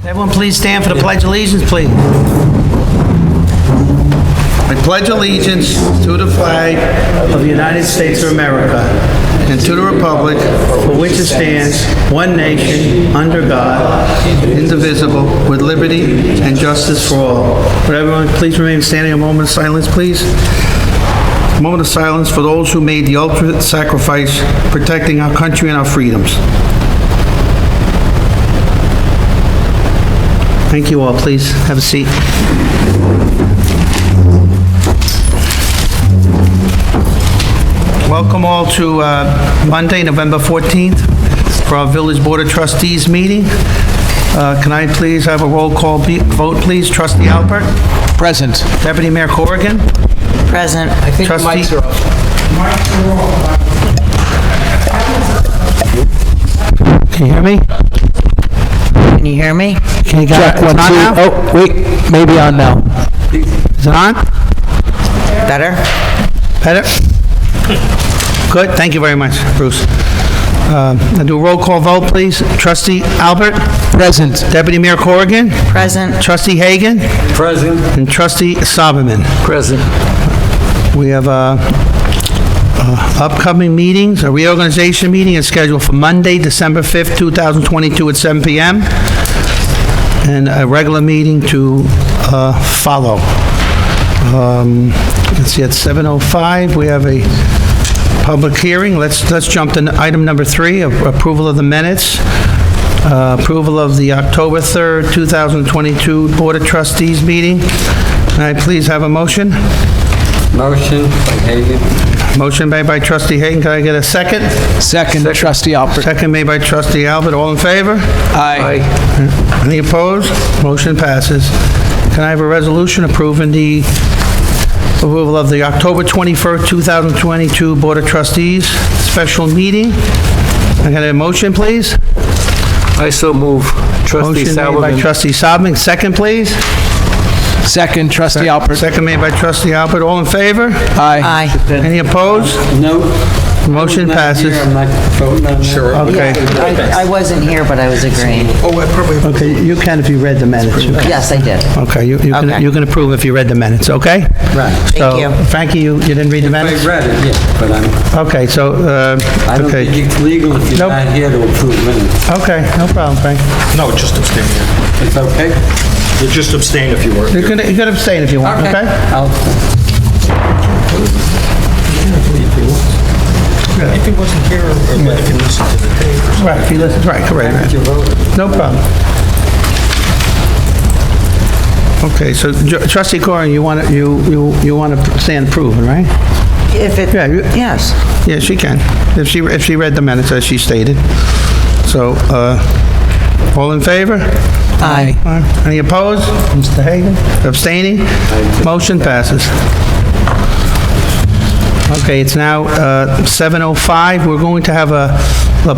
Everyone please stand for the Pledge of Allegiance, please. I pledge allegiance to the flag of the United States of America and to the republic for which it stands, one nation, under God, indivisible, with liberty and justice for all. Would everyone please remain standing a moment of silence, please? A moment of silence for those who made the ultimate sacrifice protecting our country and our freedoms. Thank you all. Please have a seat. Welcome all to Monday, November 14th, for our Village Board of Trustees meeting. Can I please have a roll call vote, please? Trustee Alpert? Present. Deputy Mayor Corrigan? Present. I think the Trustee- mics are off. Can you hear me? Can you hear me? Can you Check, it's 1, 2. on now? Oh, wait, maybe on now. Is it on? Better? Better? Good, thank you very much, Bruce. I'll do a roll call vote, please. Trustee Alpert? Present. Deputy Mayor Corrigan? Present. Trustee Hagen? Present. And Trustee Sauberman. Present. We have upcoming meetings. A reorganization meeting is scheduled for Monday, December 5th, 2022 at 7 p.m. And a regular meeting to follow. Let's see, at 7:05, we have a public hearing. Let's jump to item number 3, approval of the minutes. Approval of the October 3rd, 2022 Board of Trustees meeting. Can I please have a motion? Motion by Hagen. Motion made by Trustee Hagen. Can I get a second? Second, Trustee Alpert. Second made by Trustee Albert. All in favor? Aye. Any opposed? Motion passes. Can I have a resolution approving the approval of the October 21st, 2022 Board of Trustees special meeting? I got a motion, please? I so move. Trustee Motion made by Sauberman. Trustee Sauberman. Second, please? Second, Trustee Alpert. Second made by Trustee Albert. All in favor? Aye. Aye. Any opposed? No. Motion passes. I'm not voting on that. Sure. Okay. I wasn't here, but I was agreeing. Okay, you can if you read the minutes. Yes, I did. Okay, you Okay. can approve if you read the minutes, okay? Right. So, you. Frankie, you didn't read the I minutes? read it, yeah, but Okay, so, I don't okay. think it's legal if you're Nope. not here to approve minutes. Okay, no problem, Frank. No, just abstain. It's okay? You just abstain if you were. You can abstain if you want, okay? I'll- If he wasn't here, or if you listened to the tape or something. Right, if you listen, right, correct. You voted. No problem. Okay, so Trustee Corrigan, you want to stand proven, right? If it, Yeah, yes. Yeah, she can, if she read the minutes as she stated. So, all in favor? Aye. Any opposed? Mr. Hagen? Abstaining? Motion passes. Okay, it's now 7:05. We're going to have a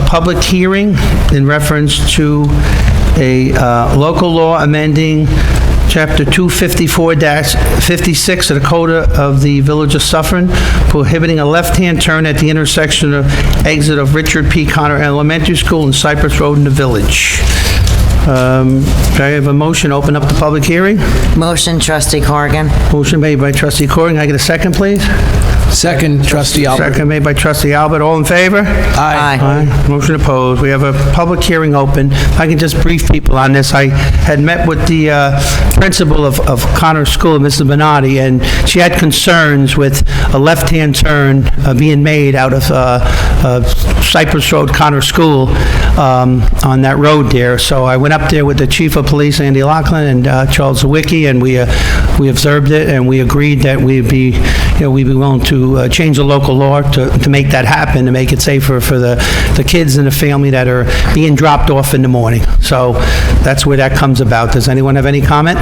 public hearing in reference to a local law amending Chapter 254-56 of the Code of the Village of Suffern, prohibiting a left-hand turn at the intersection of exit of Richard P. Connor Elementary School and Cypress Road in the village. Can I have a motion to open up the public hearing? Motion, Trustee Corrigan. Motion made by Trustee Corrigan. Can I get a second, please? Second, Trustee Alpert. Second made by Trustee Albert. All in favor? Aye. Aye. Motion opposed. We have a public hearing open. If I can just brief people on this. I had met with the principal of Connor School, Mrs. Bonatti, and she had concerns with a left-hand turn being made out of Cypress Road, Connor School, on that road there. So I went up there with the Chief of Police, Andy Loughlin, and Charles Sawicki, and we observed it, and we agreed that we'd be willing to change the local law to make that happen, to make it safer for the kids and the family that are being dropped off in the morning. So that's where that comes about. Does anyone have any comment?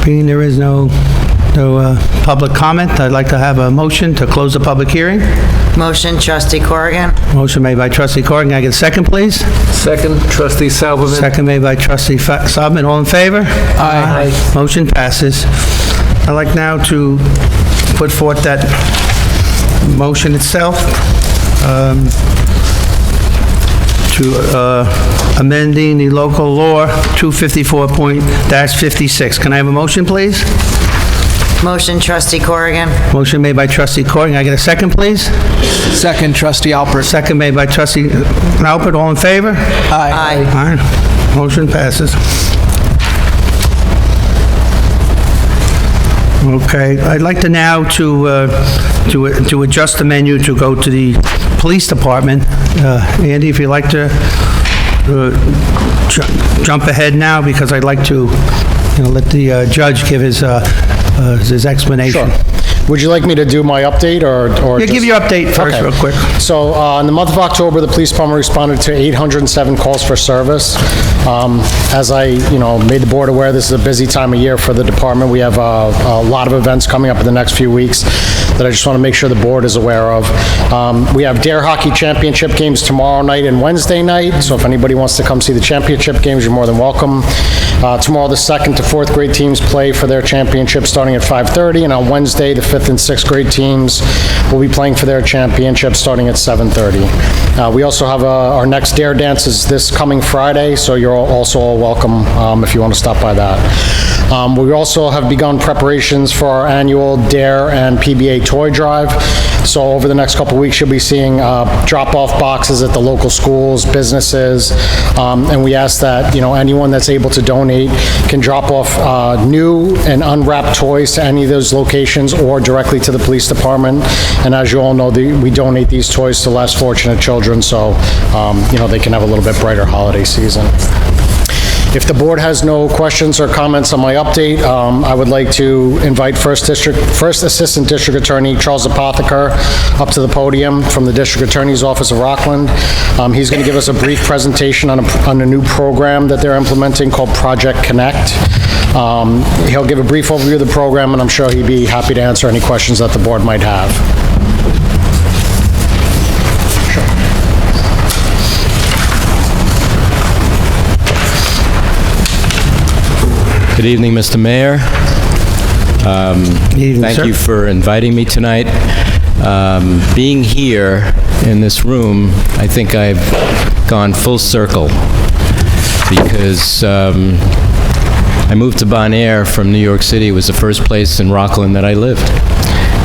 Being there is no public comment, I'd like to have a motion to close the public hearing. Motion, Trustee Corrigan. Motion made by Trustee Corrigan. Can I get a second, please? Second, Trustee Sauberman. Second made by Trustee Sauberman. All in favor? Aye. Motion passes. I'd like now to put forth that motion itself. amending the local law 254.56. Can I have a motion, please? Motion, trustee Corrigan. Motion made by trustee Corrigan. I get a second, please? Second, trustee Alpert. Second made by trustee Alpert. All in favor? Aye. Aye. All right, motion passes. Okay, I'd like to now to adjust the menu to go to the police department. Andy, if you'd like to jump ahead now, because I'd like to, let the judge give his explanation. Sure. Would you like me to do my update or Yeah, just- give your update first, Okay. real quick. So, in the month of October, the police department responded to 807 calls for service. As I, made the board aware, this is a busy time of year for the department. We have a lot of events coming up in the next few weeks that I just want to make sure the board is aware of. We have Dare Hockey Championship games tomorrow night and Wednesday night, so if anybody wants to come see the championship games, you're more than welcome. Tomorrow, the 2nd to 4th grade teams play for their championship starting at 5:30, and on Wednesday, the 5th and 6th grade teams will be playing for their championship starting at 7:30. We also have our next Dare Dance is this coming Friday, so you're also all welcome if you want to stop by that. We also have begun preparations for our annual Dare and PBA toy drive. So over the next couple of weeks, you'll be seeing drop-off boxes at the local schools, businesses, and we ask that, anyone that's able to donate can drop off new and unwrapped toys to any of those locations or directly to the police department. And as you all know, we donate these toys to less fortunate children, so, they can have a little bit brighter holiday season. If the board has no questions or comments on my update, I would like to invite First Assistant District Attorney Charles Apotheker up to the podium from the District Attorney's Office of Rockland. He's going to give us a brief presentation on a new program that they're implementing called Project Connect. He'll give a brief overview of the program, and I'm sure he'd be happy to answer any questions that the board might have. Good evening, Mr. Mayor. Evening, Thank sir. you for inviting me tonight. Being here in this room, I think I've gone full circle because I moved to Bon Air from New York City. It was the first place in Rockland that I lived.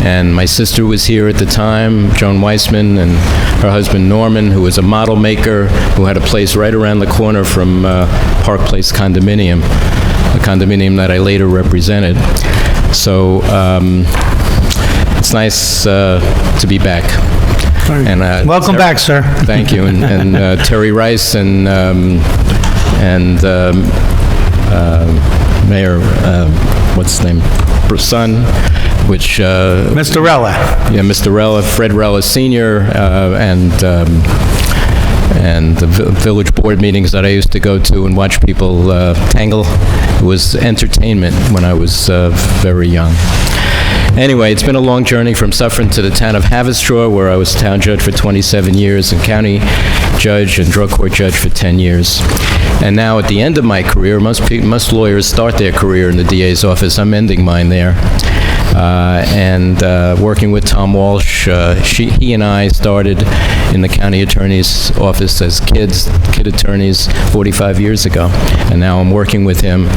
And my sister was here at the time, Joan Weissman, and her husband Norman, who was a model maker, who had a place right around the corner from Park Place condominium, a condominium that I later represented. So it's nice to be back. And, Welcome back, sir. Thank you. And Terry Rice and Mayor, what's his name? Son, which... Mr. Rella. Yeah, Mr. Rella, Fred Rella Sr., and the village board meetings that I used to go to and watch people tangle. It was entertainment when I was very young. Anyway, it's been a long journey from Suffern to the town of Haverstraw, where I was town judge for 27 years and county judge and drug court judge for 10 years. And now at the end of my career, most lawyers start their career in the DA's office. I'm ending mine there. Working with Tom Walsh, he and I started in the county attorney's office as kid attorneys 45 years ago. And now I'm working with him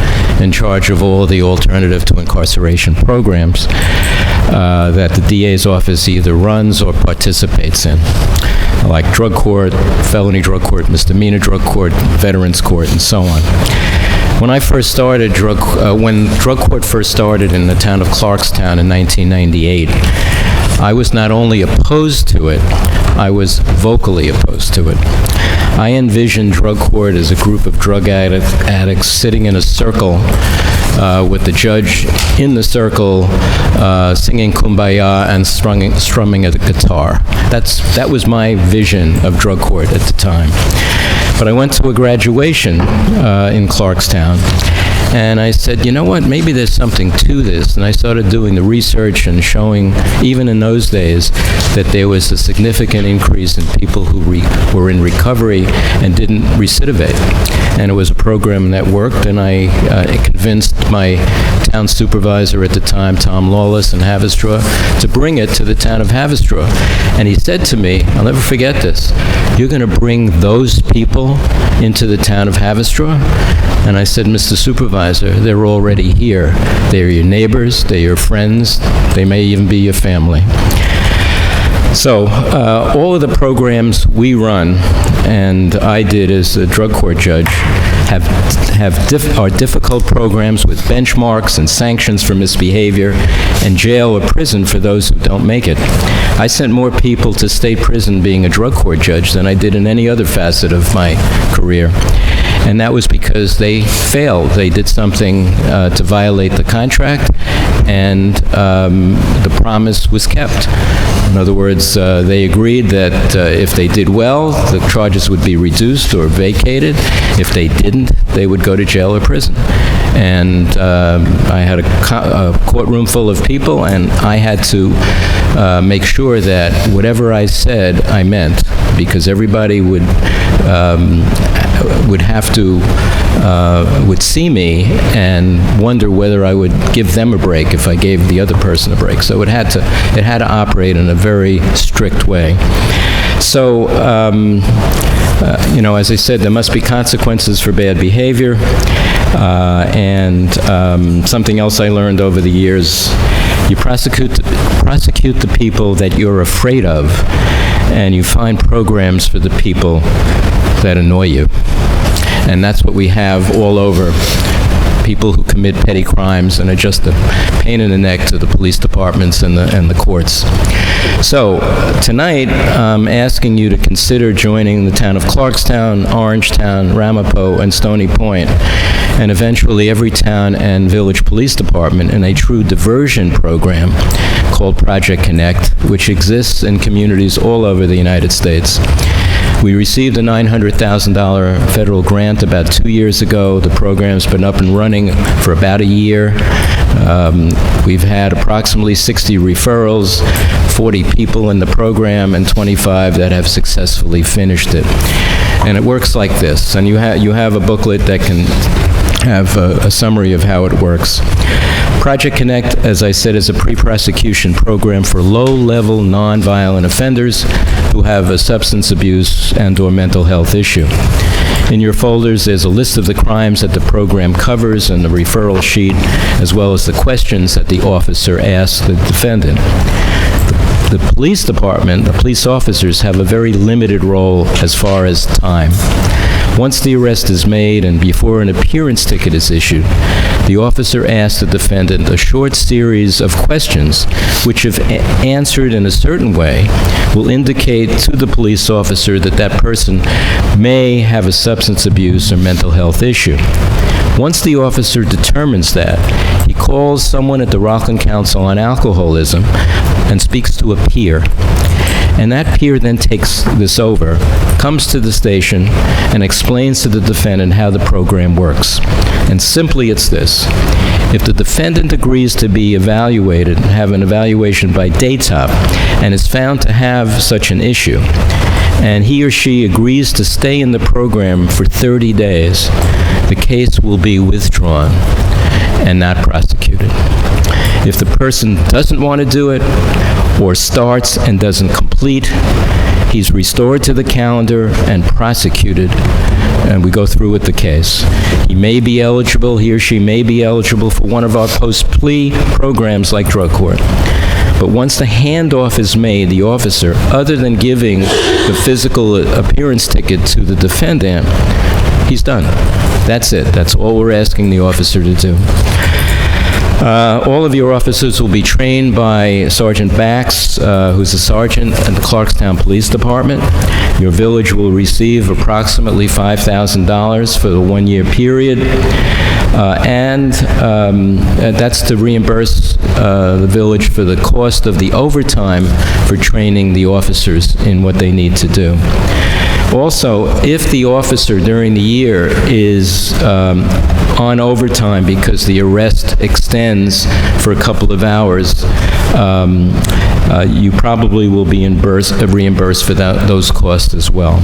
in charge of all the alternative to incarceration programs that the DA's office either runs or participates in, like drug court, felony drug court, misdemeanor drug court, veterans court, and so on. When I first started when drug court first started in the town of Clarkstown in 1998, I was not only opposed to it, I was vocally opposed to it. I envisioned drug court as a group of drug addicts sitting in a circle with the judge in the circle singing Kumbaya and strumming a guitar. That was my vision of drug court at the time. But I went to a graduation in Clarkstown, and I said, you know what, maybe there's something to this. And I started doing the research and showing, even in those days, that there was a significant increase in people who were in recovery and didn't recidivate. And it was a program that worked, and I convinced my town supervisor at the time, Tom Lawless in Haverstraw, to bring it to the town of Haverstraw. And he said to me, I'll never forget this, "You're going to bring those people into the town of Haverstraw?" And I said, "Mr. Supervisor, they're already here. They're your neighbors, they're your friends, they may even be your family." So, all of the programs we run, and I did as a drug court judge, are difficult programs with benchmarks and sanctions for misbehavior, and jail or prison for those who don't make it. I sent more people to state prison being a drug court judge than I did in any other facet of my career. And that was because they failed. They did something to violate the contract, and the promise was kept. In other words, they agreed that if they did well, the charges would be reduced or vacated. If they didn't, they would go to jail or prison. And I had a courtroom full of people, and I had to make sure that whatever I said, I meant, because everybody would see me and wonder whether I would give them a break if I gave the other person a break. So it had to operate in a very strict way. So, as I said, there must be consequences for bad behavior. And something else I learned over the years, you prosecute the people that you're afraid of, and you find programs for the people that annoy you. And that's what we have all over. People who commit petty crimes and are just a pain in the neck to the police departments and the courts. So, tonight, I'm asking you to consider joining the town of Clarkstown, Orangetown, Ramapo, and Stony Point, and eventually every town and village police department in a true diversion program called Project Connect, which exists in communities all over the United States. We received a $900,000 federal grant about 2 years ago. The program's been up and running for about a year. We've had approximately 60 referrals, 40 people in the program, and 25 that have successfully finished it. And it works like this. And you have a booklet that can have a summary of how it works. Project Connect, as I said, is a pre-prosecution program for low-level, nonviolent offenders who have a substance abuse and/or mental health issue. In your folders, there's a list of the crimes that the program covers and the referral sheet, as well as the questions that the officer asks the defendant. The police department, the police officers, have a very limited role as far as time. Once the arrest is made and before an appearance ticket is issued, the officer asks the defendant a short series of questions which, if answered in a certain way, will indicate to the police officer that that person may have a substance abuse or mental health issue. Once the officer determines that, he calls someone at the Loughlin Council on Alcoholism and speaks to a peer. And that peer then takes this over, comes to the station, and explains to the defendant how the program works. And simply it's this: if the defendant agrees to be evaluated, have an evaluation by DATOP, and is found to have such an issue, and he or she agrees to stay in the program for 30 days, the case will be withdrawn and not prosecuted. If the person doesn't want to do it, or starts and doesn't complete, he's restored to the calendar and prosecuted, and we go through with the case. He may be eligible, he or she may be eligible for one of our post-plea programs like drug court. But once the handoff is made, the officer, other than giving the physical appearance ticket to the defendant, he's done. That's it. That's all we're asking the officer to do. All of your officers will be trained by Sergeant Bax, who's a sergeant at the Clarkstown Police Department. Your village will receive approximately $5,000 for the one-year period, and that's to reimburse the village for the cost of the overtime for training the officers in what they need to do. Also, if the officer during the year is on overtime because the arrest extends for a couple of hours, you probably will be reimbursed for those costs as well.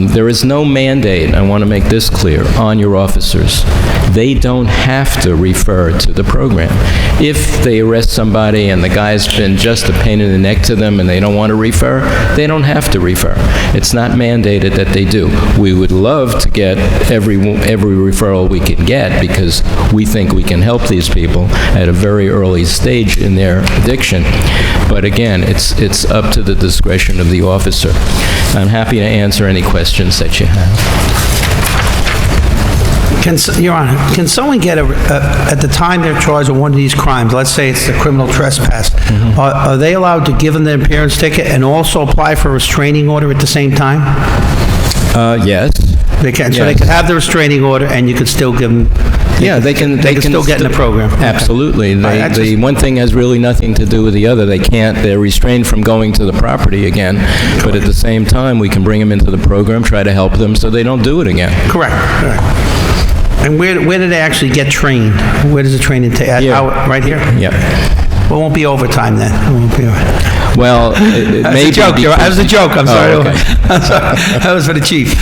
There is no mandate, I want to make this clear, on your officers. They don't have to refer to the program. If they arrest somebody and the guy's been just a pain in the neck to them and they don't want to refer, they don't have to refer. It's not mandated that they do. We would love to get every referral we can get because we think we can help these people at a very early stage in their addiction. But again, it's up to the discretion of the officer. I'm happy to answer any questions that you have. Your Honor, can someone get at the time they're charged with one of these crimes, let's say it's the criminal trespass, are they allowed to give them the appearance ticket and also apply for a restraining order at the same time? Yes. They can, so they Yes. could have the restraining order and you could still give them... Yeah, they can still get in the program. Okay. Absolutely. I just- The one thing has really nothing to do with the other. They're restrained from going to the property again, but at the same time, we can bring them into the program, try to help them so they don't do it again. Correct. And where do they actually get trained? Where does the training take? Right here? Yep. Well, it won't be overtime then. It won't be overtime. Well, That maybe... was a joke. That was a joke. I'm sorry. Oh, okay. I'm sorry. That was for the chief.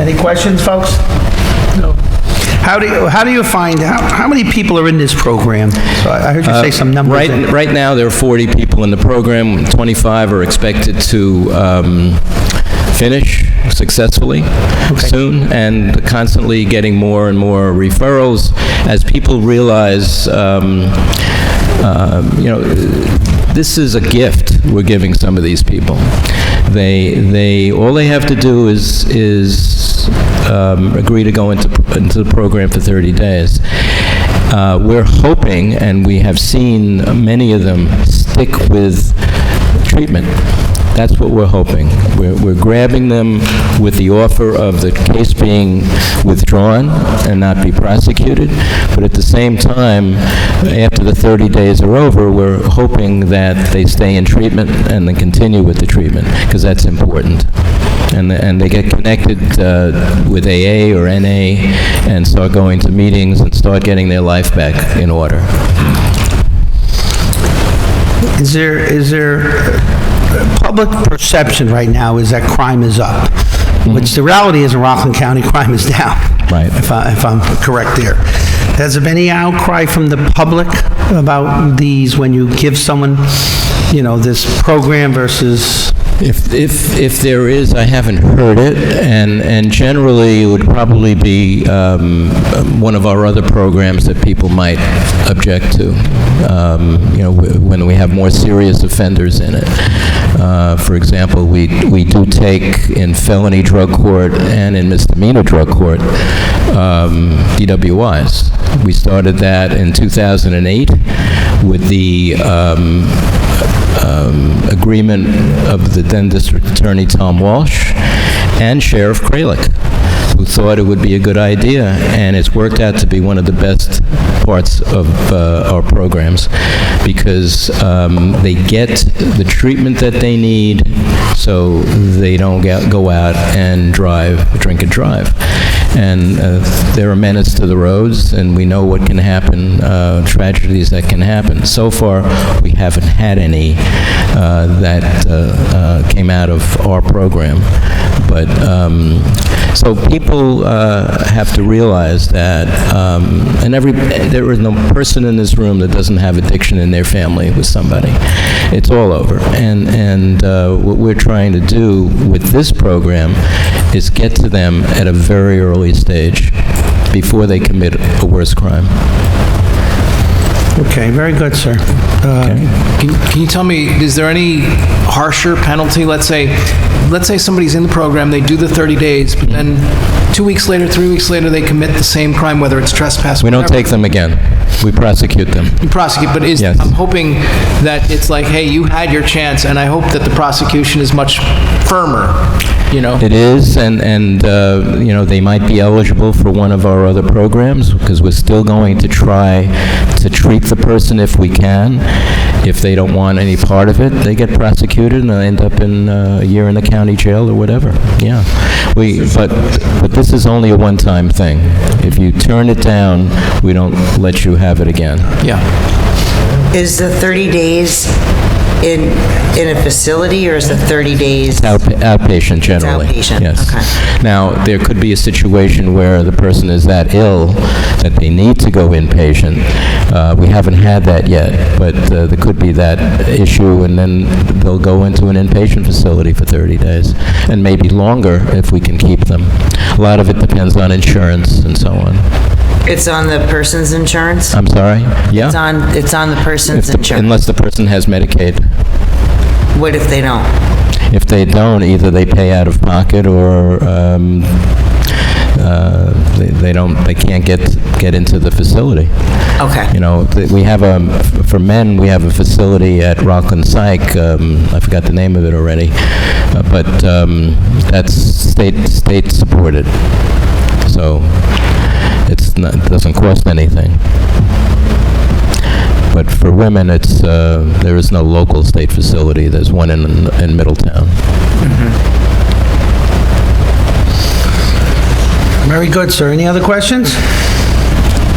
Any questions, folks? No. How do you find, how many people are in this program? So I heard you say some numbers. Right now, there are 40 people in the program. 25 are expected to finish successfully soon, and constantly getting more and more referrals as people realize, this is a gift we're giving some of these people. All they have to do is agree to go into the program for 30 days. We're hoping, and we have seen many of them stick with treatment. That's what we're hoping. We're grabbing them with the offer of the case being withdrawn and not be prosecuted, but at the same time, after the 30 days are over, we're hoping that they stay in treatment and then continue with the treatment, because that's important. And they get connected with AA or NA and start going to meetings and start getting their life back in order. Is there public perception right now is that crime is up, which the reality is in Rockland County, crime is down. Right. If I'm correct there. Has there been any outcry from the public about these when you give someone, this program versus... If there is, I haven't heard it, and generally it would probably be one of our other programs that people might object to, when we have more serious offenders in it. For example, we do take in felony drug court and in misdemeanor drug court DWIs. We started that in 2008 with the agreement of the then District Attorney Tom Walsh and Sheriff Clerk, who thought it would be a good idea, and it's worked out to be one of the best parts of our programs, because they get the treatment that they need so they don't go out and drink and drive. And they're a menace to the roads, and we know what can happen, tragedies that can happen. So far, we haven't had any that came out of our program. But, so people have to realize that, and there is no person in this room that doesn't have addiction in their family with somebody. It's all over. And what we're trying to do with this program is get to them at a very early stage before they commit a worse crime. Okay, very good, sir. Can you tell me, is there any harsher penalty? Let's say somebody's in the program, they do the 30 days, but then 2 weeks later, 3 weeks later, they commit the same crime, whether it's trespass or We don't whatever. take them again. We prosecute them. You prosecute, but Yes. I'm hoping that it's like, hey, you had your chance, and I hope that the prosecution is much firmer, It is, and they might be eligible for one of our other programs, because we're still going to try to treat the person if we can. If they don't want any part of it, they get prosecuted and they end up in a year in the county jail or whatever. Yeah. But this is only a one-time thing. If you turn it down, we don't let you have it again. Yeah. Is the 30 days in a facility, or is the 30 days? Outpatient generally. It's outpatient, Yes. okay. Now, there could be a situation where the person is that ill that they need to go inpatient. We haven't had that yet, but there could be that issue, and then they'll go into an inpatient facility for 30 days, and maybe longer if we can keep them. A lot of it depends on insurance and so on. It's on the person's insurance? I'm sorry? Yeah? It's on the person's insurance. Unless the person has Medicaid. What if they don't? If they don't, either they pay out of pocket or they can't get into the facility. Okay. You know, we have for men, we have a facility at Loughlin Psych, I forgot the name of it already, but that's state supported. So it doesn't cost anything. But for women, there is no local state facility. There's one in Middletown. Very good, sir. Any other questions?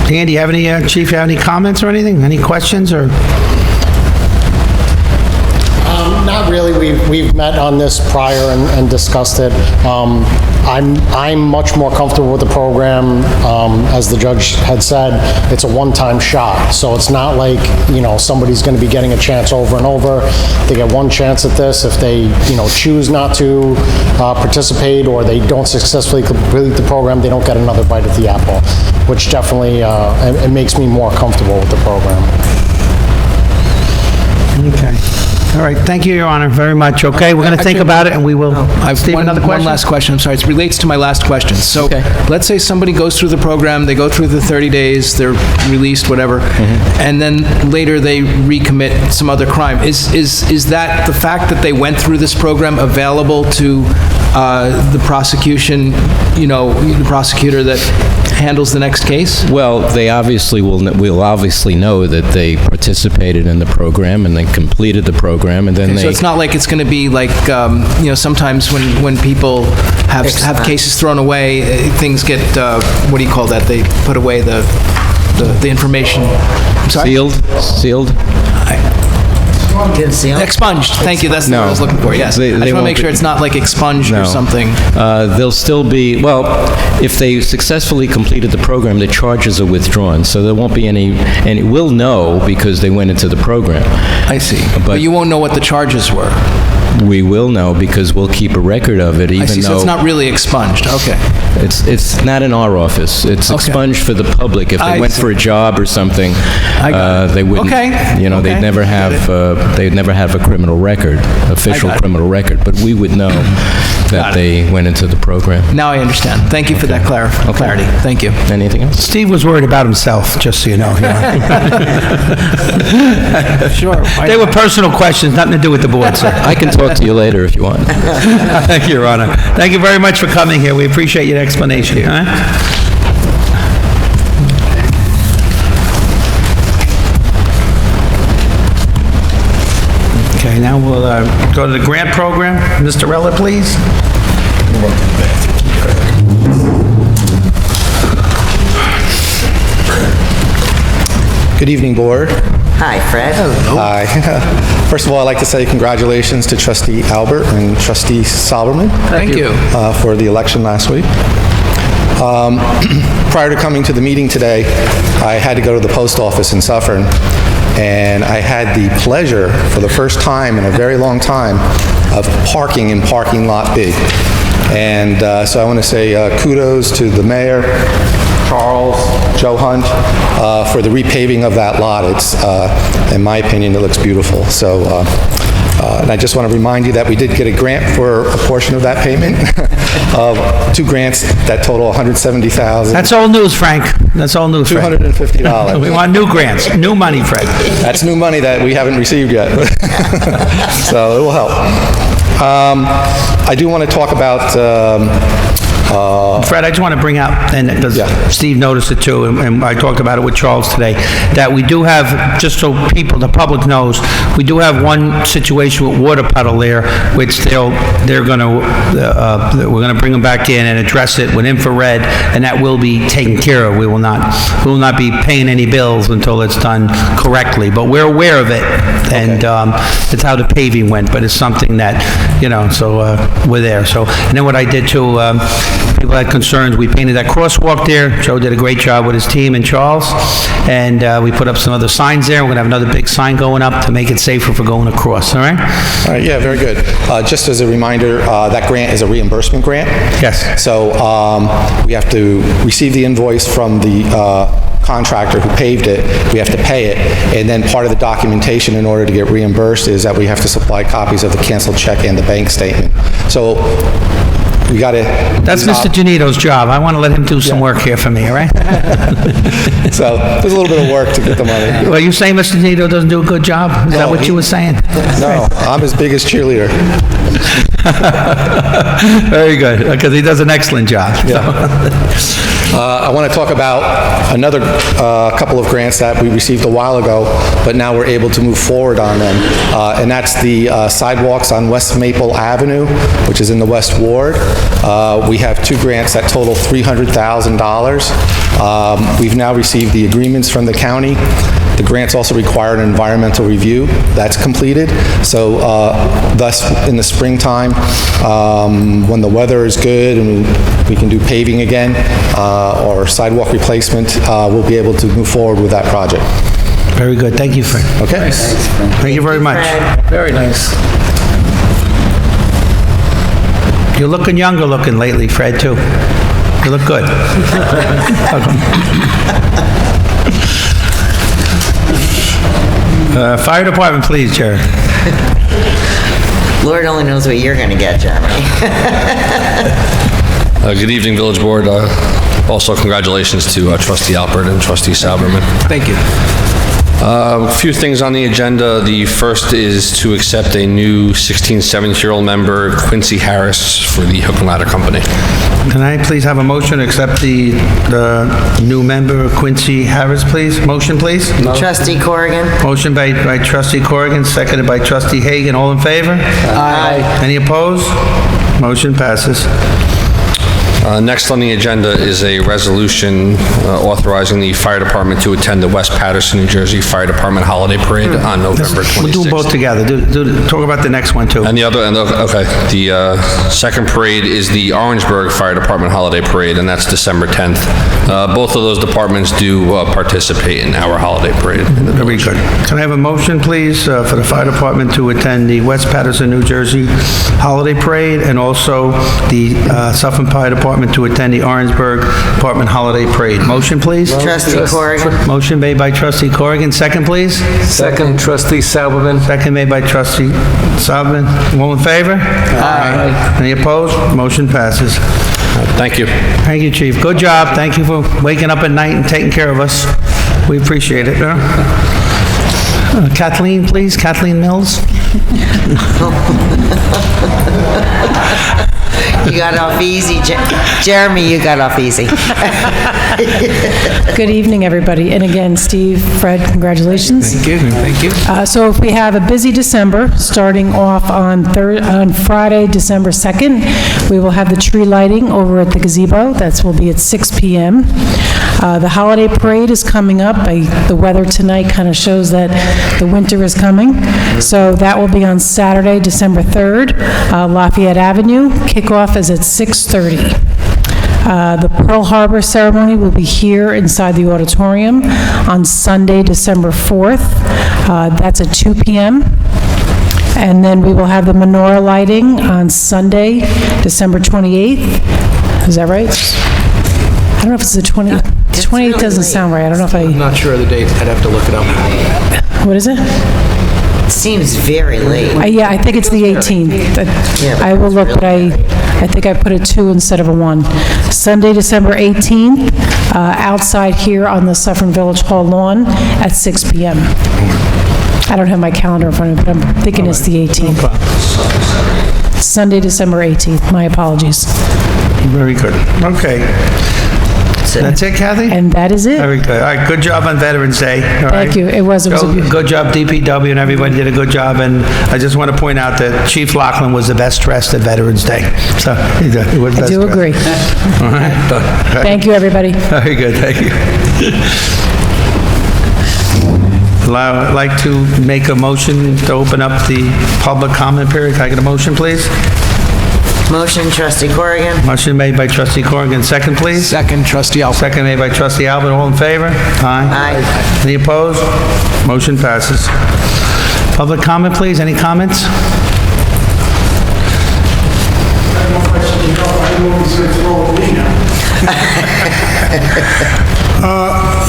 Dan, do you have any, Chief, you have any comments or anything? Any questions or? Not really. We've met on this prior and discussed it. I'm much more comfortable with the program. As the judge had said, it's a one-time shot. So it's not like, somebody's going to be getting a chance over and over. They get one chance at this. If they, choose not to participate or they don't successfully complete the program, they don't get another bite at the apple, which definitely it makes me more comfortable with the program. Okay. All right. Thank you, Your Honor, very much. Okay, we're going to think about it, and we will. Steve, another question? One last question, I'm sorry, it relates to my last question. So, Okay. let's say somebody goes through the program, they go through the 30 days, they're released, whatever, and then later they recommit some other crime. Is that, the fact that they went through this program available to the prosecution, the prosecutor that handles the next case? Well, they obviously will obviously know that they participated in the program and they completed the program, and then So it's not like it's going to be like, sometimes when people have cases thrown away, things get, what do you call that? They put away the information. I'm sorry? Sealed? Expunged, thank you, that's what I was looking for, yes. I just want to make sure it's not like expunged or something. They'll still be, well, if they successfully completed the program, the charges are withdrawn, so there won't be any, and we'll know because they went into the program. I see, but you won't know what the charges were. We will know because we'll keep a record of it, even I see, so though it's not really expunged, okay. it's not in our office. It's expunged for the public. If they I went see. for a job or something, got it. they wouldn't. Okay, They'd okay. never have a criminal record, official got it. criminal record. But we would know that they went into the program. Now I understand. Thank you for that clarity. Thank you. Anything else? Steve was worried about himself, just so you know. Sure. They were personal questions, nothing to do with the board, sir. I can talk to you later if you want. Thank you, Your Honor. Thank you very much for coming here. We appreciate your explanation. All right? Okay, now we'll go to the grant program. Mr. Rella, please. Good evening, Board. Hi, Fred. Hi. First of all, I'd like to say congratulations to Trustee Alpert and Trustee Sauberman Thank you. for the election last week. Prior to coming to the meeting today, I had to go to the post office in Suffern, and I had the pleasure, for the first time in a very long time, of parking in parking lot B. And so I want to say kudos to the mayor, Charles, Joe Hunt, for the repaving of that lot. It's, in my opinion, it looks beautiful. So, and I just want to remind you that we did get a grant for a portion of that payment, of 2 grants that total $170,000. That's old news, Frank. That's old news, Frank. $250. We want new grants, new money, Fred. That's new money that we haven't received yet. So it will help. I do want to talk about Fred, I just want to bring out, and because Yeah. Steve noticed it too, and I talked about it with Charles today, that we do have, just so people, the public knows, we do have one situation with Water Puddle there, which we're going to bring them back in and address it with infrared, and that will be taken care of. We will not be paying any bills until it's done correctly, but we're aware of it, and it's how the paving went, but it's something that, so we're there. So, and then what I did too, people had concerns, we painted that crosswalk there. Joe did a great job with his team and Charles, and we put up some other signs there. We're going to have another big sign going up to make it safer for going across, all right? All right, yeah, very good. Just as a reminder, that grant is a reimbursement grant. Yes. So we have to receive the invoice from the contractor who paved it, we have to pay it, and then part of the documentation in order to get reimbursed is that we have to supply copies of the canceled check and the bank statement. So we got to... That's Mr. Genito's job. I want to let him do some work here for me, all right? So there's a little bit of work to get the money. Well, you saying Mr. Genito doesn't do a good job? Is that what you were saying? No, I'm his biggest cheerleader. Very good, because he does an excellent job. I want to talk about another couple of grants that we received a while ago, but now we're able to move forward on them. And that's the sidewalks on West Maple Avenue, which is in the West Ward. We have two grants that total $300,000. We've now received the agreements from the county. The grants also require an environmental review. That's completed. So thus, in the springtime, when the weather is good and we can do paving again or sidewalk replacement, we'll be able to move forward with that project. Very good. Thank you, Fred. Okay? Thank you very much. Very nice. You're looking younger looking lately, Fred, too. You look good. Fire department, please, Jerry. Lord only knows what you're going to get, Jeremy. Good evening, Village Board. Also, congratulations to Trustee Alpert and Trustee Sauberman. Thank you. A few things on the agenda. The first is to accept a new 16, 17-year-old member, Quincy Harris, for the Hook and Ladder Company. Can I please have a motion to accept the new member, Quincy Harris, please? Motion, please? Trustee Corrigan? Motion by Trustee Corrigan, seconded by Trustee Hagen. All in favor? Aye. Any opposed? Motion passes. Next on the agenda is a resolution authorizing the fire department to attend the West Patterson, New Jersey Fire Department Holiday Parade on November 26th. We'll do them both together. Talk about the next one, too. And the other, okay, the second parade is the Orangeburg Fire Department Holiday Parade, and that's December 10th. Both of those departments do participate in our holiday parade. Very good. Can I have a motion, please, for the fire department to attend the West Patterson, New Jersey Holiday Parade, and also the Suffern Fire Department to attend the Orangeburg Department Holiday Parade? Motion, please? Trustee Corrigan? Motion made by Trustee Corrigan. Second, please? Second, Trustee Sauberman. Second made by Trustee Sauberman. All in favor? Aye. Any opposed? Motion passes. Thank you. Thank you, Chief. Good job. Thank you for waking up at night and taking care of us. We appreciate it. Kathleen, please. Kathleen Mills. You got off easy, Jeremy, you got off easy. Good evening, everybody. And again, Steve, Fred, congratulations. Thank you. Thank you. So if we have a busy December, starting off on Friday, December 2nd, we will have the tree lighting over at the gazebo. That will be at 6 p.m. The holiday parade is coming up. The weather tonight kind of shows that the winter is coming. So that will be on Saturday, December 3rd, Lafayette Avenue. Kickoff is at 6:30. The Pearl Harbor ceremony will be here inside the auditorium on Sunday, December 4th. That's at 2 p.m. And then we will have the menorah lighting on Sunday, December 28th. Is that right? I don't know if it's the 20th. 28th doesn't sound right. I don't know if I'm not sure of the date. I'd have to look it up. What is it? It seems very late. Yeah, I think it's the 18th. I will look, but I think I put a 2 instead of a 1. Sunday, December 18th, outside here on the Suffern Village Hall lawn at 6 p.m. I don't have my calendar in front of me, but I'm thinking it's the 18th. Sunday, December 18th. My apologies. Very good. Okay. That's it, Kathy? And that is it. Very good. All right, good job on Veterans Day. All right. Thank you. It was a beautiful. Good job, DPW, and everybody did a good job. And I just want to point out that Chief Loughlin was the best dressed at Veterans Day. So, he was I best do dressed. agree. All right. Thank you, everybody. Very good, thank you. I'd like to make a motion to open up the public comment period. Can I get a motion, please? Motion, trustee Corrigan. Motion made by trustee Corrigan. Second, please. Second, trustee Alpert. Second made by trustee Albert. All in favor? Aye. Aye. Any opposed? Motion passes. Public comment, please. Any comments?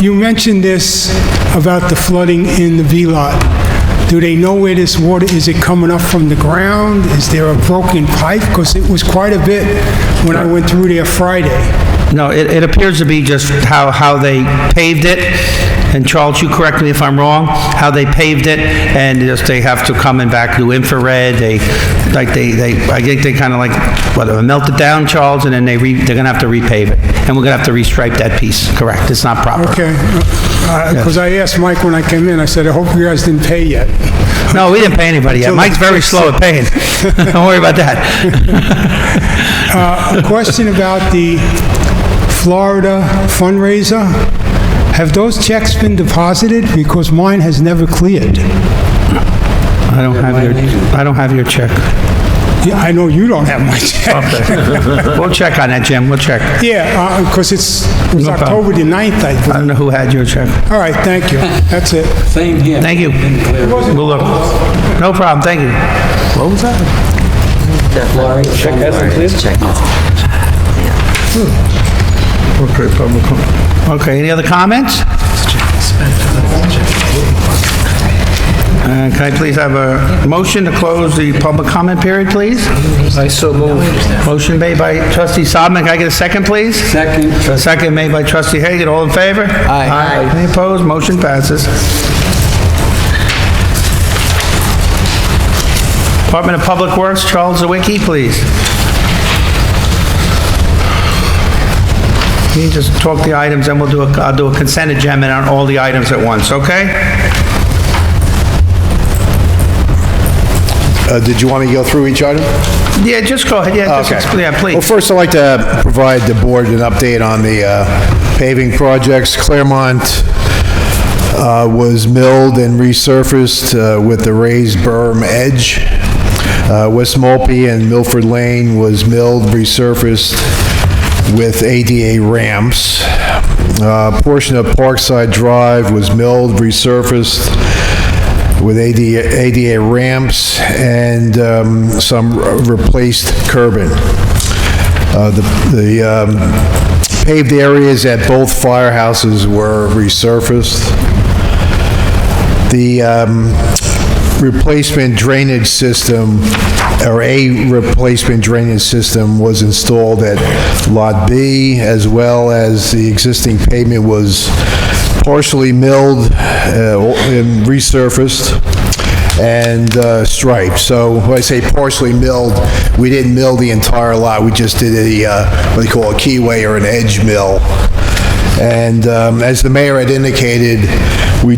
You mentioned this about the flooding in the V-Lot. Do they know where this water, is it coming up from the ground? Is there a broken pipe? Because it was quite a bit when I went through there Friday. No, it appears to be just how they paved it. And Charles, you correct me if I'm wrong, how they paved it, and just they have to come and back do infrared. I think they kind of like, melt it down, Charles, and then they're gonna have to repave it. And we're gonna have to restripe that piece, correct? It's not proper. Okay, because I asked Mike when I came in, I said, I hope you guys didn't pay yet. No, we didn't pay anybody yet. Mike's very slow at paying. Don't worry about that. A question about the Florida fundraiser. Have those checks been deposited? Because mine has never cleared. I don't have your check. Yeah, I know you don't have my check. Okay. We'll check on that, Jim. We'll check. Yeah, because it was No problem. October the 9th, I I believe. don't know who had your check. All right, thank you. That's it. Same here. Thank you. We'll look. No problem, thank you. What was that? Check hasn't cleared? Okay, any other comments? Can I please have a motion to close the public comment period, please? I so move. Motion made by trustee Sauberman. Can I get a second, please? Second. Second made by trustee Hagen. All in favor? Aye. Any opposed? Motion passes. Department of Public Works, Charles Sawicki, please. Can you just talk the items, and I'll do a consent agenda on all the items at once, okay? Did you want me to go through each item? Yeah, just go ahead, yeah, just Okay. explain, yeah, please. Well, first, I'd like to provide the board an update on the paving projects. Claremont was milled and resurfaced with the raised berm edge. West Maltby and Milford Lane was milled, resurfaced with ADA ramps. A portion of Parkside Drive was milled, resurfaced with ADA ramps and some replaced curbing. The paved areas at both firehouses were resurfaced. The replacement drainage system, or a replacement drainage system, was installed at Lot B, as well as the existing pavement was partially milled and resurfaced and striped. So when I say partially milled, we didn't mill the entire lot, we just did what they call a keyway or an edge mill. And as the mayor had indicated, we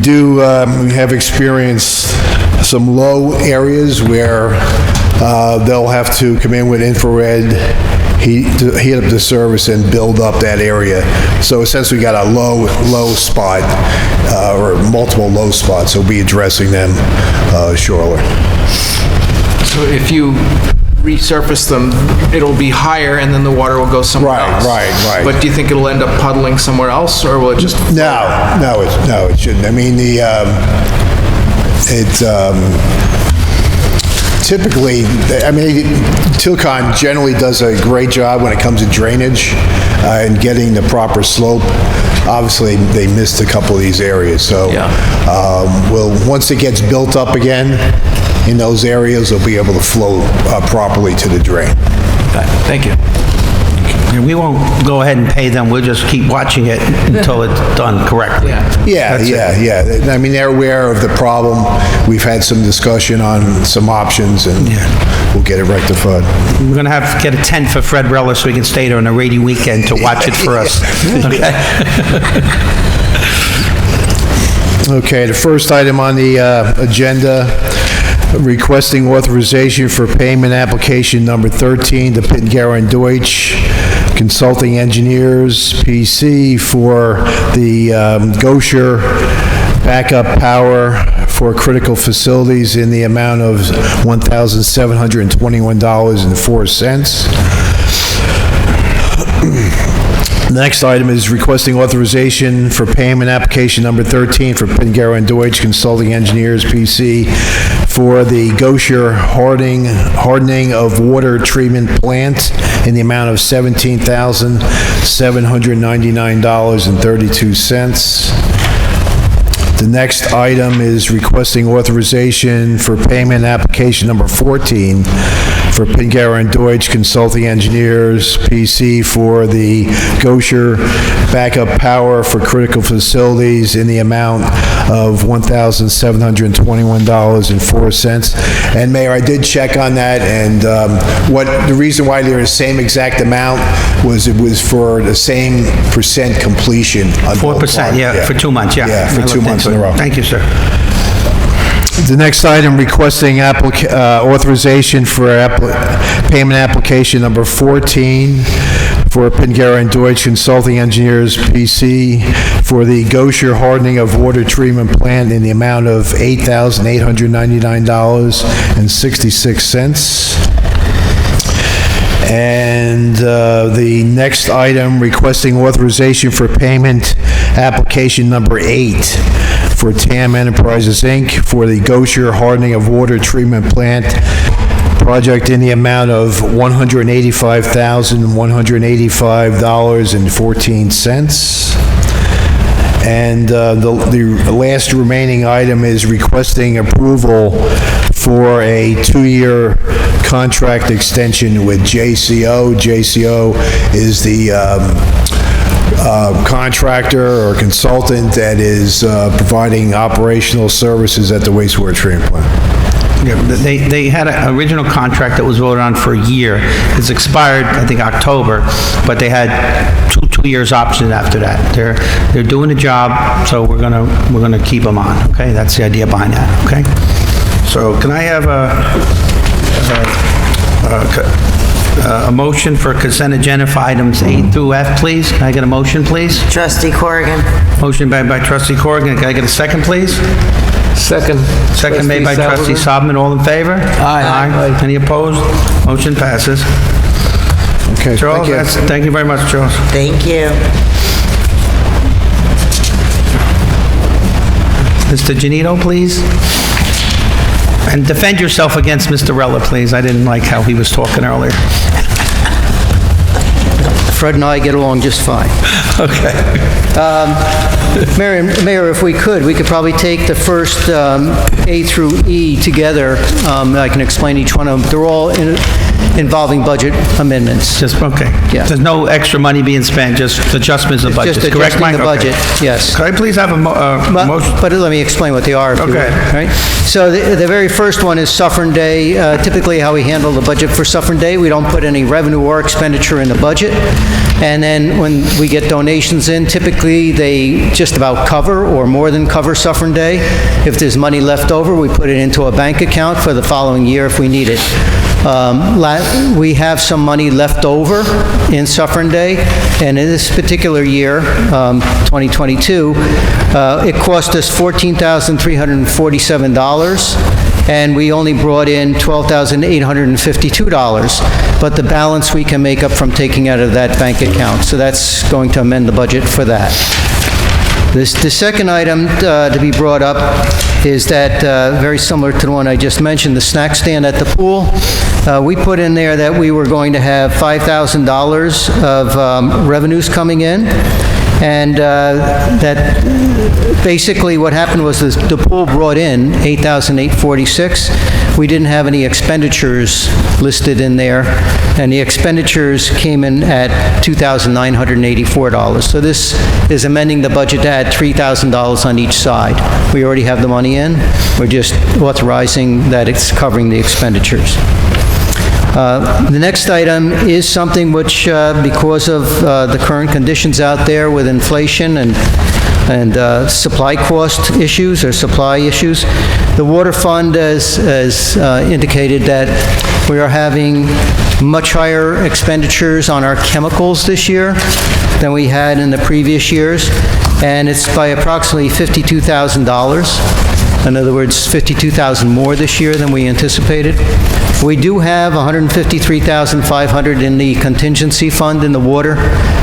have experienced some low areas where they'll have to come in with infrared, heat up the service and build up that area. So essentially we got a low spot, or multiple low spots, so we'll be addressing them shortly. So if you resurface them, it'll be higher and then the water will go somewhere else? Right. But do you think it'll end up puddling somewhere else, or will it just? No, it shouldn't. I mean, typically, Tilcon generally does a great job when it comes to drainage and getting the proper slope. Obviously, they missed a couple of these areas, so once it gets built up again in those areas, they'll be able to flow properly to the drain. Okay, thank you. And we won't go ahead and pay them, we'll just keep watching it until it's done correctly. Yeah, I mean, they're aware of the problem. We've had some discussion on some options, and we'll get it rectified. We're going to get a tent for Fred Rella so he can stay there on a rainy weekend to watch it for us. Okay? Okay, the first item on the agenda, requesting authorization for payment application number 13 to Pittengarrow and Deutsch Consulting Engineers, PC, for the Gosher backup power for critical facilities in the amount of $1,721.04. The next item is requesting authorization for payment application number 13 for Pittengarrow and Deutsch Consulting Engineers, PC, for the Gosher hardening of water treatment plant in the amount of $17,799.32. The next item is requesting authorization for payment application number 14 for Pittengarrow and Deutsch Consulting Engineers, PC, for the Gosher backup power for critical facilities in the amount of $1,721.04. And Mayor, I did check on that, and the reason why they're the same exact amount was it was for the same percent completion. On 4%, yeah, for 2 months, yeah. Yeah, for 2 months in a row. Thank you, sir. The next item, requesting authorization for payment application number 14 for Pittengarrow and Deutsch Consulting Engineers, PC, for the Gosher hardening of water treatment plant in the amount of $8,899.66. And the next item, requesting authorization for payment application number 8 for TAM Enterprises, Inc., for the Gosher hardening of water treatment plant project in the amount of $185,185.14. And the last remaining item is requesting approval for a 2-year contract extension with JCO. JCO is the contractor or consultant that is providing operational services at the wastewater treatment plant. Yeah, they had an original contract that was voted on for a year. It's expired, I think, October, but they had two years option after that. They're doing the job, so we're gonna keep them on. Okay, that's the idea behind that. Okay, so can I have a motion for consent agenda for items 8 through F, please? Can I get a motion, please? Trustee Corrigan. Motion made by Trustee Corrigan. Can I get a second, please? Second. Second made by Trustee Sauberman. All in favor? Aye. Any opposed? Motion passes. Okay, Charles, thank you very much, Charles. Thank you. Mr. Genito, please. And defend yourself against Mr. Rella, please. I didn't like how he was talking earlier. Fred and I get along just fine. Okay. Mayor, if we could probably take the first A through E together. I can explain each one of them. They're all involving budget amendments. Okay. Yeah. There's no extra money being spent, just adjustments of budgets, Just correct, Mike? adjusting the budget, yes. Could I please have a motion? But let me explain what they are, if you would, Okay. right? So the very first one is Suffern Day. Typically, how we handle the budget for Suffern Day, we don't put any revenue or expenditure in the budget. And then when we get donations in, typically they just about cover or more than cover Suffern Day. If there's money left over, we put it into a bank account for the following year if we need it. We have some money left over in Suffern Day, and in this particular year, 2022, it cost us $14,347, and we only brought in $12,852, but the balance we can make up from taking out of that bank account. So that's going to amend the budget for that. The second item to be brought up is that, very similar to the one I just mentioned, the snack stand at the pool. We put in there that we were going to have $5,000 of revenues coming in, And that, basically what happened was this, the pool brought in $8,846. We didn't have any expenditures listed in there, and the expenditures came in at $2,984. So this is amending the budget to add $3,000 on each side. We already have the money in. We're just authorizing that it's covering the expenditures. The next item is something which, because of the current conditions out there with inflation and supply cost issues or supply issues, the water fund has indicated that we are having much higher expenditures on our chemicals this year than we had in the previous years, and it's by approximately $52,000. In other words, $52,000 more this year than we anticipated. We do have $153,500 in the contingency fund in the water,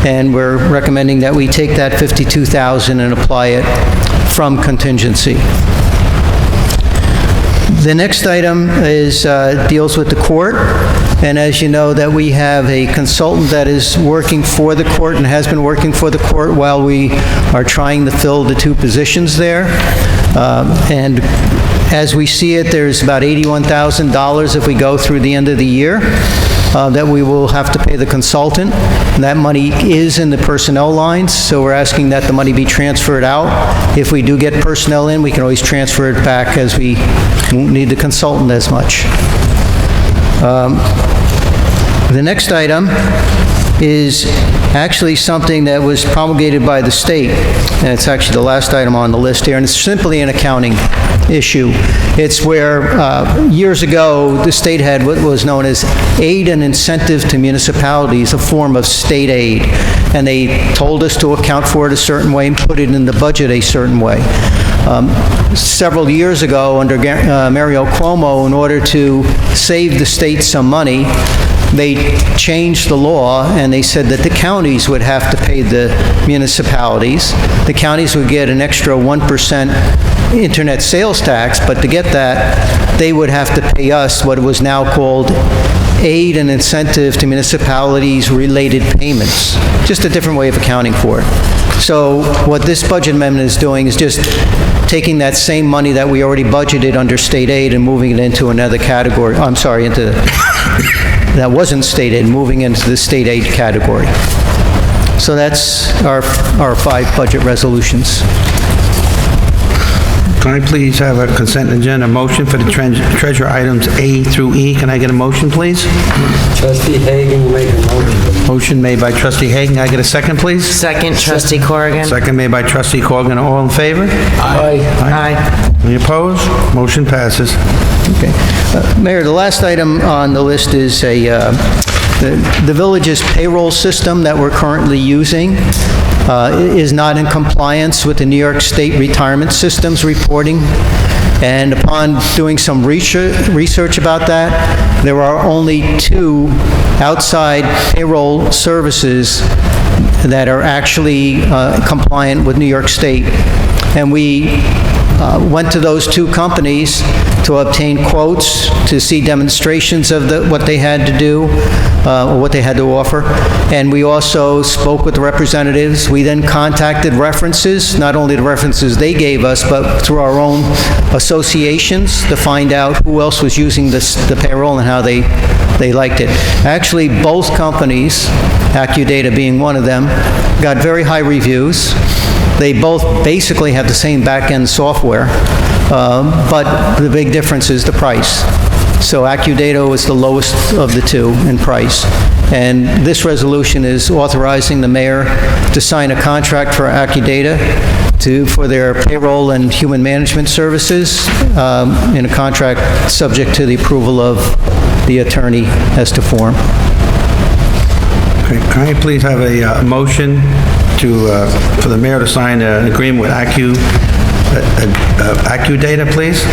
and we're recommending that we take that $52,000 and apply it from contingency. The next item is, deals with the court, and as you know, that we have a consultant that is working for the court and has been working for the court while we are trying to fill the two positions there. And as we see it, there's about $81,000 if we go through the end of the year that we will have to pay the consultant. And that money is in the personnel lines, so we're asking that the money be transferred out. If we do get personnel in, we can always transfer it back as we won't need the consultant as much. The next item is actually something that was promulgated by the state, and it's actually the last item on the list here, and it's simply an accounting issue. It's where, years ago, the state had what was known as aid and incentive to municipalities, a form of state aid, and they told us to account for it a certain way and put it in the budget a certain way. Several years ago, under Mario Cuomo, in order to save the state some money, they changed the law, and they said that the counties would have to pay the municipalities. The counties would get an extra 1% internet sales tax, but to get that, they would have to pay us what was now called aid and incentive to municipalities related payments. Just a different way of accounting for it. So what this budget amendment is doing is just taking that same money that we already budgeted under state aid and moving it into another category, I'm sorry, into, that wasn't state aid, moving into the state aid category. So that's our 5 budget resolutions. Can I please have a consent agenda motion for the treasurer items A through E? Can I get a motion, please? Trustee Hagen will make a motion. Motion made by trustee Hagen. Can I get a second, please? Second, trustee Corrigan. Second made by trustee Corrigan. All in favor? Aye. Aye. Any opposed? Motion passes. Okay. Mayor, the last item on the list is the village's payroll system that we're currently using is not in compliance with the New York State Retirement Systems reporting. And upon doing some research about that, there are only 2 outside payroll services that are actually compliant with New York State. And we went to those 2 companies to obtain quotes, to see demonstrations of what they had to do, or what they had to offer. And we also spoke with the representatives. We then contacted references, not only the references they gave us, but through our own associations to find out who else was using the payroll and how they liked it. Actually, both companies, AccuData being one of them, got very high reviews. They both basically have the same back-end software, but the big difference is the price. So AccuData was the lowest of the 2 in price. And this resolution is authorizing the mayor to sign a contract for AccuData for their payroll and human management services in a contract subject to the approval of the attorney as to form. Okay, can I please have a motion for the mayor to sign an agreement with AccuData, please?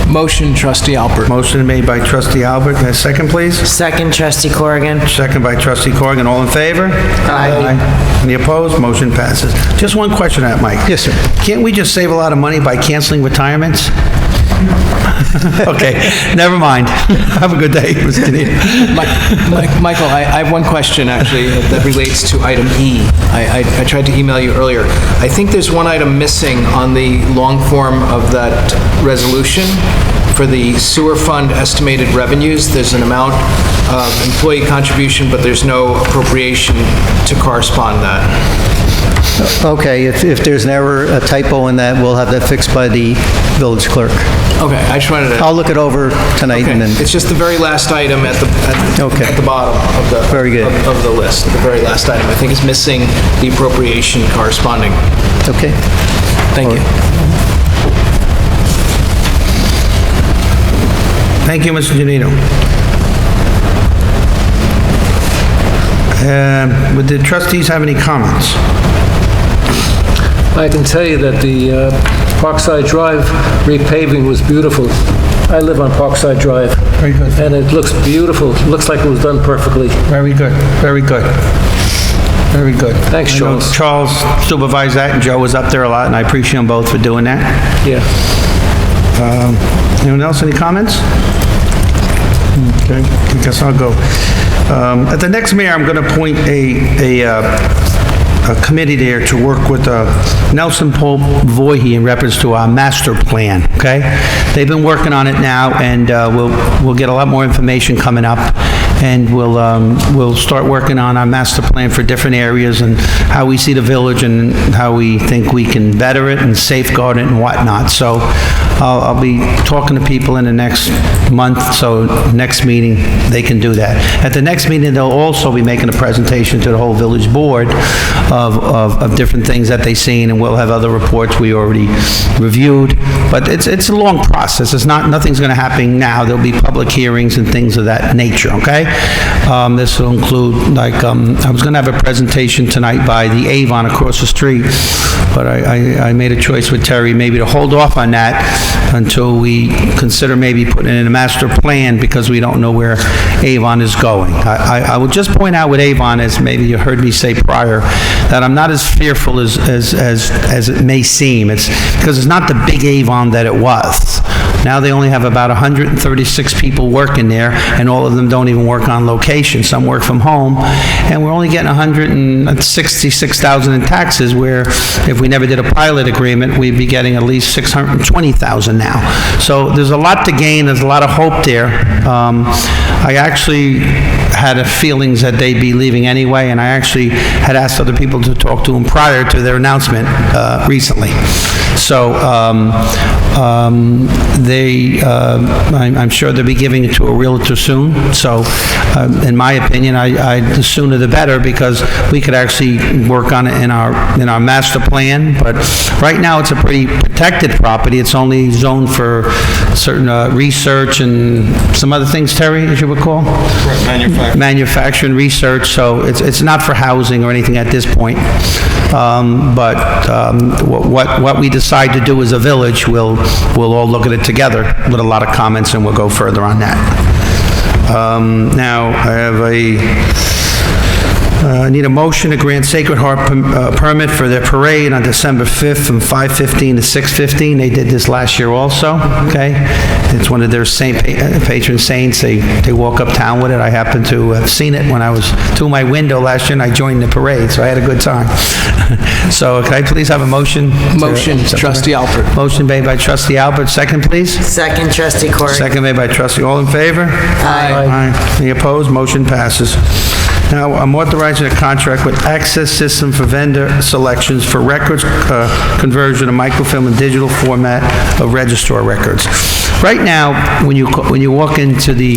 Motion, trustee Alpert. Motion made by trustee Alpert. Can I have a second, please? Second, trustee Corrigan. Second by trustee Corrigan. All in favor? Aye. Any opposed? Motion passes. Just one question, Mike. Yes, sir. Can't we just save a lot of money by canceling retirements? Okay, never mind. Have a good day, Mr. Genito. Michael, I have one question, actually, that relates to item E. I tried to email you earlier. I think there's one item missing on the long form of that resolution. For the sewer fund estimated revenues, there's an amount of employee contribution, but there's no appropriation to correspond that. Okay, if there's never a typo in that, we'll have that fixed by the village clerk. Okay, I just wanted to... I'll look it over tonight and then... It's just the very last item at the bottom of the... Very good. Of the list, the very last item. I think is missing the appropriation corresponding. Okay. Thank you. Thank you, Mr. Genito. Would the trustees have any comments? I can tell you that the Parkside Drive repaving was beautiful. I live on Parkside Drive. Very good. And it looks beautiful. It looks like it was done perfectly. Very good, very good. Very good. Thanks, I know Charles. Charles supervised that, and Joe was up there a lot, and I appreciate them both for doing that. Yeah. Anyone else, any comments? Okay, I guess I'll go. At the next mayor, I'm going to appoint a committee there to work with Nelson Pope Voorhees in reference to our master plan, okay? They've been working on it now, and we'll get a lot more information coming up, and we'll start working on our master plan for different areas and how we see the village and how we think we can better it and safeguard it and whatnot. So I'll be talking to people in the next month, so next meeting, they can do that. At the next meeting, they'll also be making a presentation to the whole village board of different things that they've seen, and we'll have other reports we already reviewed. But it's a long process. It's nothing's going to happen now. There'll be public hearings and things of that nature, okay? This will include, like, I was going to have a presentation tonight by the Avon across the street, but I made a choice with Terry maybe to hold off on that until we consider maybe putting in a master plan, because we don't know where Avon is going. I will just point out with Avon, as maybe you heard me say prior, that I'm not as fearful as it may seem. It's because it's not the big Avon that it was. Now they only have about 136 people working there, and all of them don't even work on location. Some work from home, and we're only getting $166,000 in taxes, where if we never did a pilot agreement, we'd be getting at least $620,000 now. So there's a lot to gain. There's a lot of hope there. I actually had feelings that they'd be leaving anyway, and I actually had asked other people to talk to them prior to their announcement recently. So I'm sure they'll be giving it to a realtor soon. So in my opinion, the sooner the better, because we could actually work on it in our master plan. But right now, it's a pretty protected property. It's only zoned for certain research and some other things, Terry, as you recall? Right, manufacturing, research, so it's not for housing or anything at this point. What we decide to do as a village, we'll all look at it together with a lot of comments, and we'll go further on that. Now, I need a motion to grant Sacred Heart permit for their parade on December 5th from 5:15 to 6:15. They did this last year also, okay? It's one of their patron saints. They walk uptown with it. I happened to have seen it when I was through my window last year, and I joined the parade, so I had a good time. So can I please have a motion? Motion, Trustee Alpert. Motion made by Trustee Alpert. Second, please. Second, Trustee Corrigan. Second made by Trustee. All in favor? Aye. Any opposed? Motion passes. Now, I'm authorizing a contract with Access System for vendor selections for records conversion to microfilm and digital format of registrar records. Right now, when you walk into the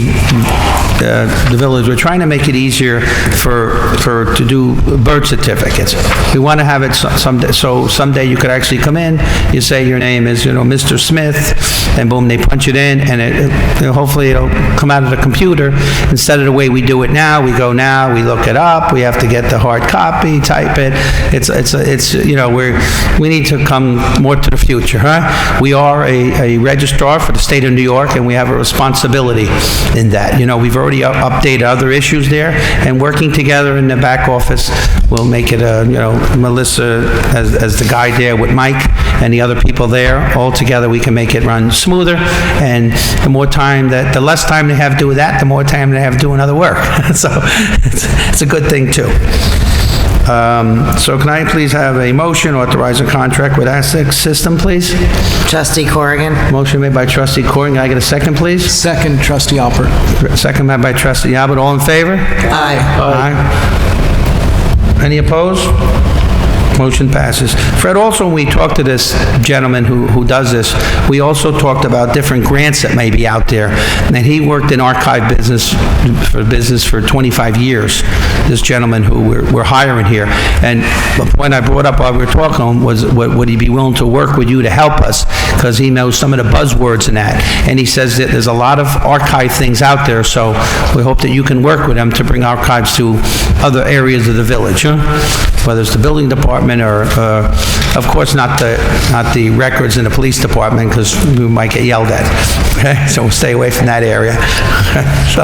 village, we're trying to make it easier to do birth certificates. We want to have it someday, so someday you could actually come in, you say your name is, Mr. Smith, and boom, they punch it in, and hopefully it'll come out of the computer instead of the way we do it now. We go now, we look it up, we have to get the hard copy, type it. We need to come more to the future, huh? We are a registrar for the state state of New York, and we have a responsibility in that. You know, we've already updated other issues there, and working together in the back office, we'll make it, you know, Melissa as the guy there with Mike and the other people there, all together we can make it run smoother, and the less time they have to do that, the more time they have doing other work. So it's a good thing too. So can I please have a motion authorizing contract with Essex System, please? Trustee Corrigan. Motion made by Trustee Corrigan. Can I get a second, please? Second, Trustee Alpert. Second made by Trustee Albert. All in favor? Aye. Aye. Any opposed? Motion passes. Fred, also, when we talked to this gentleman who does this, we also talked about different grants that may be out there. And he worked in archive business for 25 years, this gentleman who we're hiring here. And the point I brought up while we were talking was, would he be willing to work with you to help us? Because he knows some of the buzzwords in that. And he says that there's a lot of archive things out there, so we hope that you can work with him to bring archives to other areas of the village, huh? Whether it's the building department or, of course, not the records in the police department, because we might get yelled at. Okay, so we'll stay away from that area. So,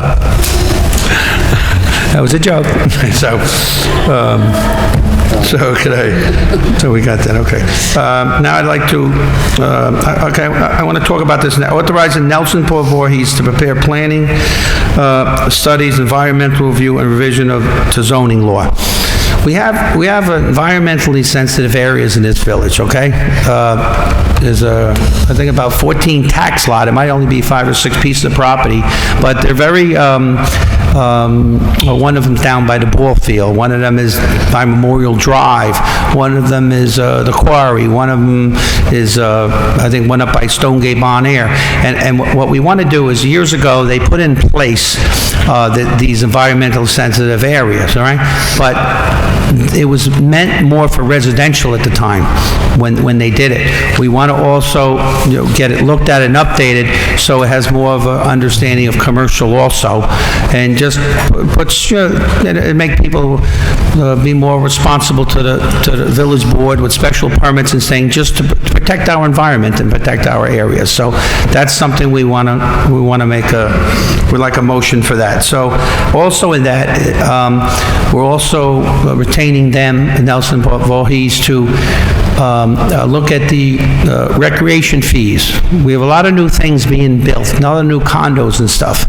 that was a joke. So we got that, okay. Now I'd like to, I want to talk about this now. Authorizing Nelson Paul Voorhees to prepare planning, studies, environmental review, and revision to zoning law. We have environmentally sensitive areas in this village, okay? There's I think about 14 tax lot. It might only be 5 or 6 pieces of property, but they're very, one of them's down by the ball field. One of them is by Memorial Drive. One of them is the Quarry. One of them is, I think, one up by Stonegate Bon Air. And what we want to do is, years ago, they put in place these environmental sensitive areas, all right? But it was meant more for residential at the time when they did it. We want to also, you know, get it looked at and updated so it has more of an understanding of commercial also, and just make people be more responsible to the village board with special permits and saying, just to protect our environment and protect our areas. So that's something we want to make we'd like a motion for that. So also in that, we're also retaining them, Nelson Voorhees, to look at the recreation fees. We have a lot of new things being built, a lot of new condos and stuff,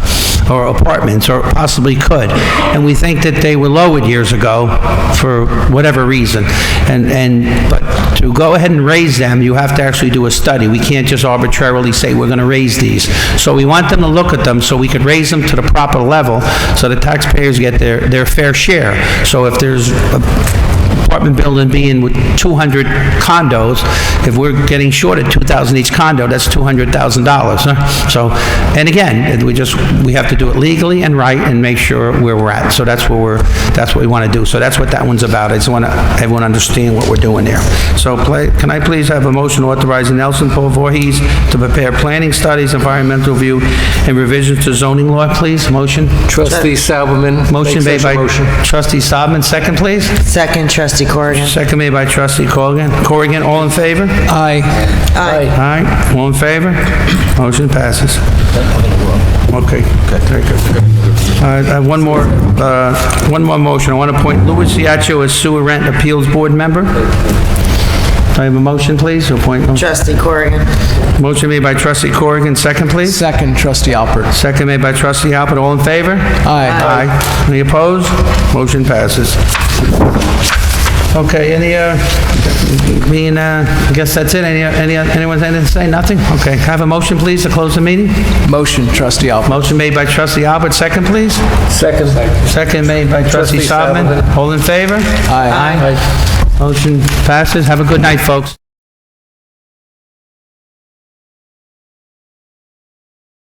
or apartments, or possibly could, and we think that they were lowered years ago for whatever reason. But to go ahead and raise them, you have to actually do a study. We can't just arbitrarily say we're going to raise these. So we want them to look at them so we could raise them to the proper level so the taxpayers get their fair share. So if there's apartment building being with 200 condos, if we're getting short at 2,000 each condo, that's $200,000. Huh? So, and again, we have to do it legally and right and make sure where we're at. So that's what we want to do. So that's what that one's about. I just want everyone to understand what we're doing there. So can I please have a motion authorizing Nelson Paul Voorhees to prepare planning studies, environmental review, and revisions to zoning law, please? Motion? Trustee Sauberman. Motion made by Trustee Sauberman. Second, please. Second, Trustee Corrigan. Second made by Trustee Corrigan. All in favor? Aye. Aye. Aye. All in favor? Motion passes. Okay. Very good. I have one more motion. I want to appoint Louis Ciaccio as Sewer Rent Appeals Board member. Do I have a motion, please, to appoint him? Trustee Corrigan. Motion made by Trustee Corrigan. Second, please. Second, Trustee Alpert. Second made by Trustee Alpert. All in favor? Aye. Aye. Any opposed? Motion passes. Okay, I guess that's it. Anyone anything to say? Nothing? Okay, can I have a motion, please, to close the meeting? Motion, Trustee Alpert. Motion made by Trustee Albert. Second, please. Second. Second made by Trustee Sauberman. All in favor? Aye. Motion passes. Have a good night, folks.